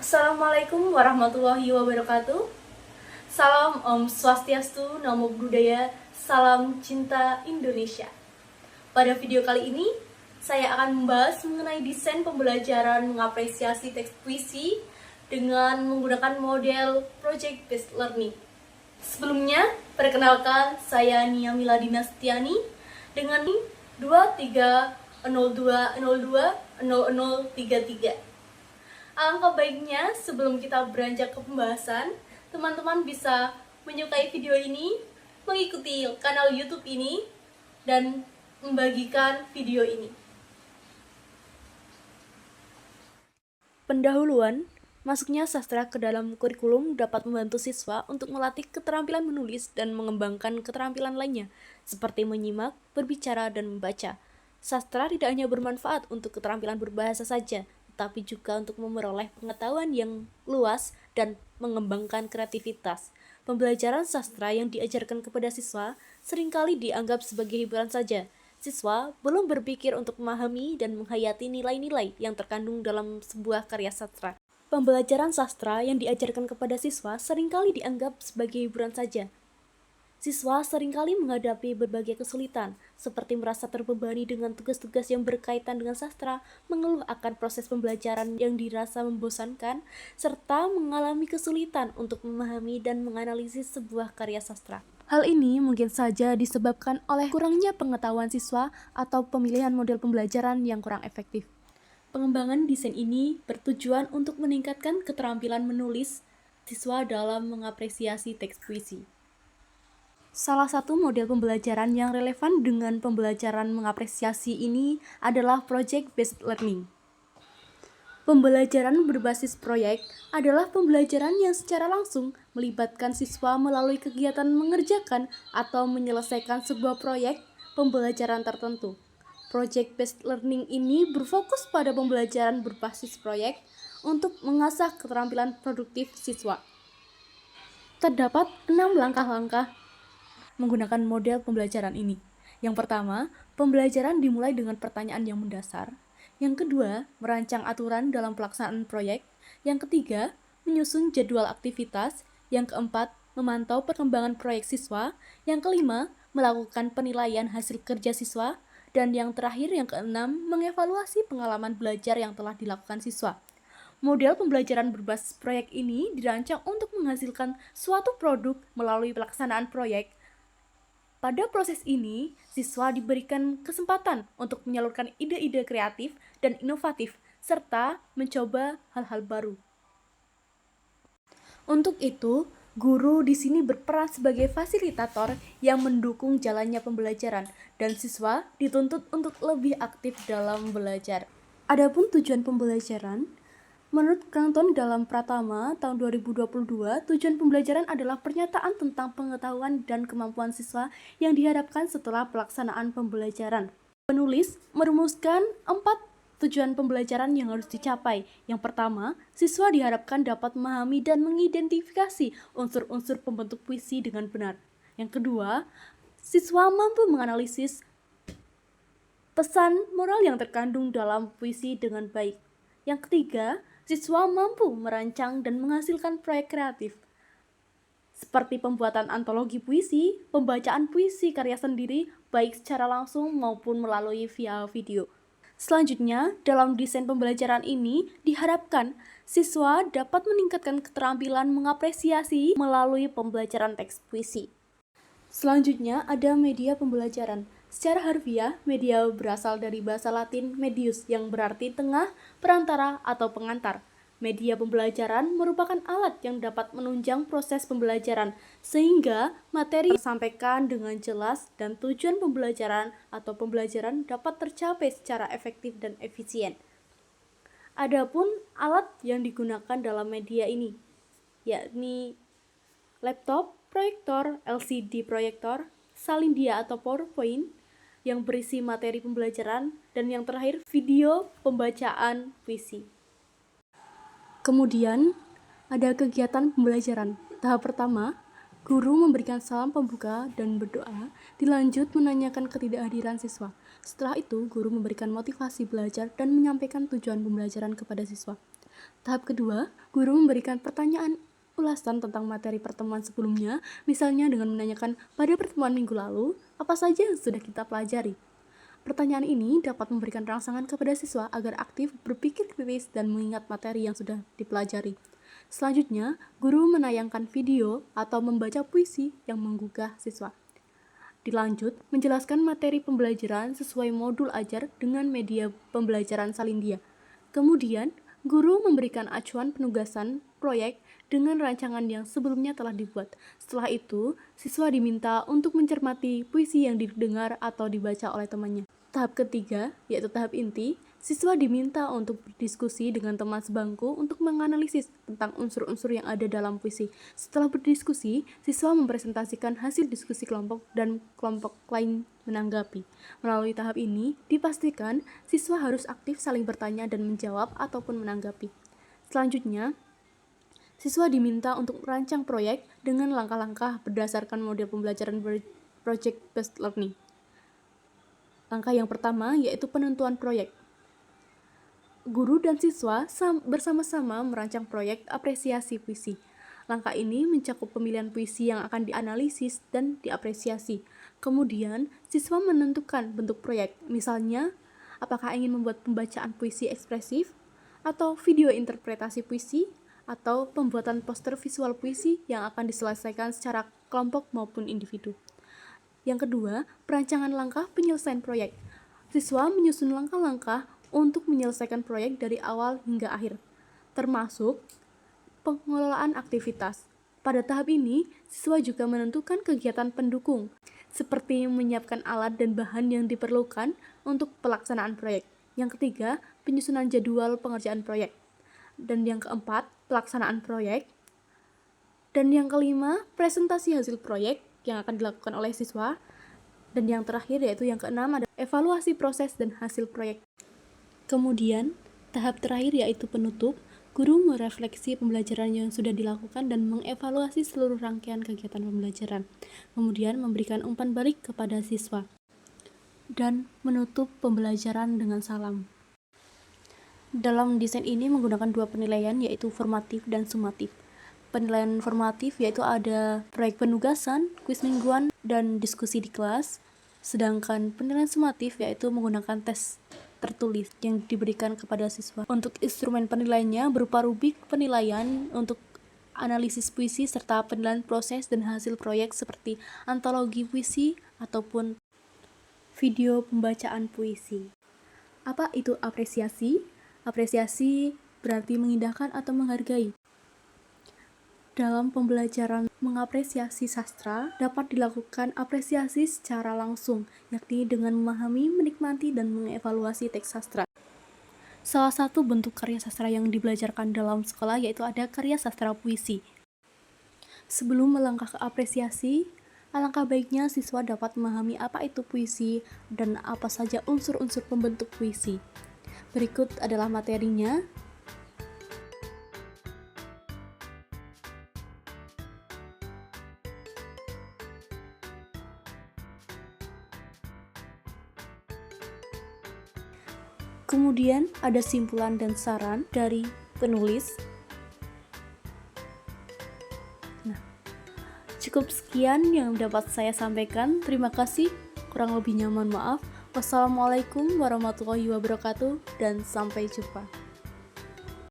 Assalamualaikum warahmatullahi wabarakatuh. Salam Om Swastiastu, Namo Buddhaya, salam cinta Indonesia. Pada video kali ini, saya akan membahas mengenai desain pembelajaran mengapresiasi teks puisi dengan menggunakan model Project Based Learning. Sebelumnya, perkenalkan saya Nia Miladina Setiani dengan 2302020033. Alangkah baiknya sebelum kita beranjak ke pembahasan, teman-teman bisa menyukai video ini, mengikuti kanal YouTube ini, dan membagikan video ini. Pendahuluan, masuknya sastra ke dalam kurikulum dapat membantu siswa untuk melatih keterampilan menulis dan mengembangkan keterampilan lainnya, seperti menyimak, berbicara, dan membaca. Sastra tidak hanya bermanfaat untuk keterampilan berbahasa saja, tetapi juga untuk memperoleh pengetahuan yang luas dan mengembangkan kreativitas. Pembelajaran sastra yang diajarkan kepada siswa seringkali dianggap sebagai hiburan saja. Siswa belum berpikir untuk memahami dan menghayati nilai-nilai yang terkandung dalam sebuah karya sastra. Pembelajaran sastra yang diajarkan kepada siswa seringkali dianggap sebagai hiburan saja. Siswa seringkali menghadapi berbagai kesulitan, seperti merasa terbebani dengan tugas-tugas yang berkaitan dengan sastra, mengeluh akan proses pembelajaran yang dirasa membosankan, serta mengalami kesulitan untuk memahami dan menganalisis sebuah karya sastra. Hal ini mungkin saja disebabkan oleh kurangnya pengetahuan siswa atau pemilihan model pembelajaran yang kurang efektif. Pengembangan desain ini bertujuan untuk meningkatkan keterampilan menulis siswa dalam mengapresiasi teks puisi. Salah satu model pembelajaran yang relevan dengan pembelajaran mengapresiasi ini adalah Project Based Learning. Pembelajaran berbasis proyek adalah pembelajaran yang secara langsung melibatkan siswa melalui kegiatan mengerjakan atau menyelesaikan sebuah proyek pembelajaran tertentu. Project Based Learning ini berfokus pada pembelajaran berbasis proyek untuk mengasah keterampilan produktif siswa. Terdapat 6 langkah-langkah menggunakan model pembelajaran ini. Yang pertama, pembelajaran dimulai dengan pertanyaan yang mendasar. Yang kedua, merancang aturan dalam pelaksanaan proyek. Yang ketiga, menyusun jadwal aktivitas. Yang keempat, memantau perkembangan proyek siswa. Yang kelima, melakukan penilaian hasil kerja siswa. Dan yang terakhir, yang keenam, mengevaluasi pengalaman belajar yang telah dilakukan siswa. Model pembelajaran berbasis proyek ini dirancang untuk menghasilkan suatu produk melalui pelaksanaan proyek. Pada proses ini, siswa diberikan kesempatan untuk menyalurkan ide-ide kreatif dan inovatif, serta mencoba hal-hal baru. Untuk itu, guru di sini berperan sebagai fasilitator yang mendukung jalannya pembelajaran, dan siswa dituntut untuk lebih aktif dalam belajar. Adapun tujuan pembelajaran, menurut Cranton dalam Pratama tahun 2022, tujuan pembelajaran adalah pernyataan tentang pengetahuan dan kemampuan siswa yang diharapkan setelah pelaksanaan pembelajaran. Penulis merumuskan 4 tujuan pembelajaran yang harus dicapai. Yang pertama, siswa diharapkan dapat memahami dan mengidentifikasi unsur-unsur pembentuk puisi dengan benar. Yang kedua, siswa mampu menganalisis pesan moral yang terkandung dalam puisi dengan baik. Yang ketiga, siswa mampu merancang dan menghasilkan proyek kreatif, seperti pembuatan antologi puisi, pembacaan puisi karya sendiri, baik secara langsung maupun melalui via video. Selanjutnya, dalam desain pembelajaran ini diharapkan siswa dapat meningkatkan keterampilan mengapresiasi melalui pembelajaran teks puisi. Selanjutnya ada media pembelajaran. Secara harfiah, media berasal dari bahasa Latin medius yang berarti tengah, perantara, atau pengantar. Media pembelajaran merupakan alat yang dapat menunjang proses pembelajaran, sehingga materi tersampaikan dengan jelas dan tujuan pembelajaran atau pembelajaran dapat tercapai secara efektif dan efisien. Adapun alat yang digunakan dalam media ini, yakni laptop, proyektor, LCD proyektor, salin dia atau PowerPoint yang berisi materi pembelajaran, dan yang terakhir video pembacaan puisi. Kemudian ada kegiatan pembelajaran. Tahap pertama, guru memberikan salam pembuka dan berdoa, dilanjut menanyakan ketidakhadiran siswa. Setelah itu, guru memberikan motivasi belajar dan menyampaikan tujuan pembelajaran kepada siswa. Tahap kedua, guru memberikan pertanyaan ulasan tentang materi pertemuan sebelumnya, misalnya dengan menanyakan pada pertemuan minggu lalu, apa saja yang sudah kita pelajari. Pertanyaan ini dapat memberikan rangsangan kepada siswa agar aktif berpikir kritis dan mengingat materi yang sudah dipelajari. Selanjutnya, guru menayangkan video atau membaca puisi yang menggugah siswa. Dilanjut, menjelaskan materi pembelajaran sesuai modul ajar dengan media pembelajaran Salindia. Kemudian, guru memberikan acuan penugasan proyek dengan rancangan yang sebelumnya telah dibuat. Setelah itu, siswa diminta untuk mencermati puisi yang didengar atau dibaca oleh temannya. Tahap ketiga, yaitu tahap inti, siswa diminta untuk berdiskusi dengan teman sebangku untuk menganalisis tentang unsur-unsur yang ada dalam puisi. Setelah berdiskusi, siswa mempresentasikan hasil diskusi kelompok dan kelompok lain menanggapi. Melalui tahap ini, dipastikan siswa harus aktif saling bertanya dan menjawab ataupun menanggapi. Selanjutnya, siswa diminta untuk merancang proyek dengan langkah-langkah berdasarkan model pembelajaran project-based learning. Langkah yang pertama yaitu penentuan proyek. Guru dan siswa bersama-sama merancang proyek apresiasi puisi. Langkah ini mencakup pemilihan puisi yang akan dianalisis dan diapresiasi. Kemudian, siswa menentukan bentuk proyek, misalnya apakah ingin membuat pembacaan puisi ekspresif, atau video interpretasi puisi, atau pembuatan poster visual puisi yang akan diselesaikan secara kelompok maupun individu. Yang kedua, perancangan langkah penyelesaian proyek. Siswa menyusun langkah-langkah untuk menyelesaikan proyek dari awal hingga akhir, termasuk pengelolaan aktivitas. Pada tahap ini, siswa juga menentukan kegiatan pendukung, seperti menyiapkan alat dan bahan yang diperlukan untuk pelaksanaan proyek. Yang ketiga, penyusunan jadwal pengerjaan proyek. Dan yang keempat, pelaksanaan proyek. Dan yang kelima, presentasi hasil proyek yang akan dilakukan oleh siswa. Dan yang terakhir yaitu yang keenam ada evaluasi proses dan hasil proyek. Kemudian, tahap terakhir yaitu penutup. Guru merefleksi pembelajaran yang sudah dilakukan dan mengevaluasi seluruh rangkaian kegiatan pembelajaran. Kemudian memberikan umpan balik kepada siswa. Dan menutup pembelajaran dengan salam. Dalam desain ini menggunakan dua penilaian yaitu formatif dan sumatif. Penilaian formatif yaitu ada proyek penugasan, kuis mingguan, dan diskusi di kelas. Sedangkan penilaian sumatif yaitu menggunakan tes tertulis yang diberikan kepada siswa. Untuk instrumen penilaiannya berupa rubrik penilaian untuk analisis puisi serta penilaian proses dan hasil proyek seperti antologi puisi ataupun video pembacaan puisi. Apa itu apresiasi? Apresiasi berarti mengindahkan atau menghargai. Dalam pembelajaran mengapresiasi sastra, dapat dilakukan apresiasi secara langsung, yakni dengan memahami, menikmati, dan mengevaluasi teks sastra. Salah satu bentuk karya sastra yang dibelajarkan dalam sekolah yaitu ada karya sastra puisi. Sebelum melangkah ke apresiasi, alangkah baiknya siswa dapat memahami apa itu puisi dan apa saja unsur-unsur pembentuk puisi. Berikut adalah materinya. Kemudian ada simpulan dan saran dari penulis. Nah, cukup sekian yang dapat saya sampaikan. Terima kasih. Kurang lebihnya mohon maaf. Wassalamualaikum warahmatullahi wabarakatuh dan sampai jumpa.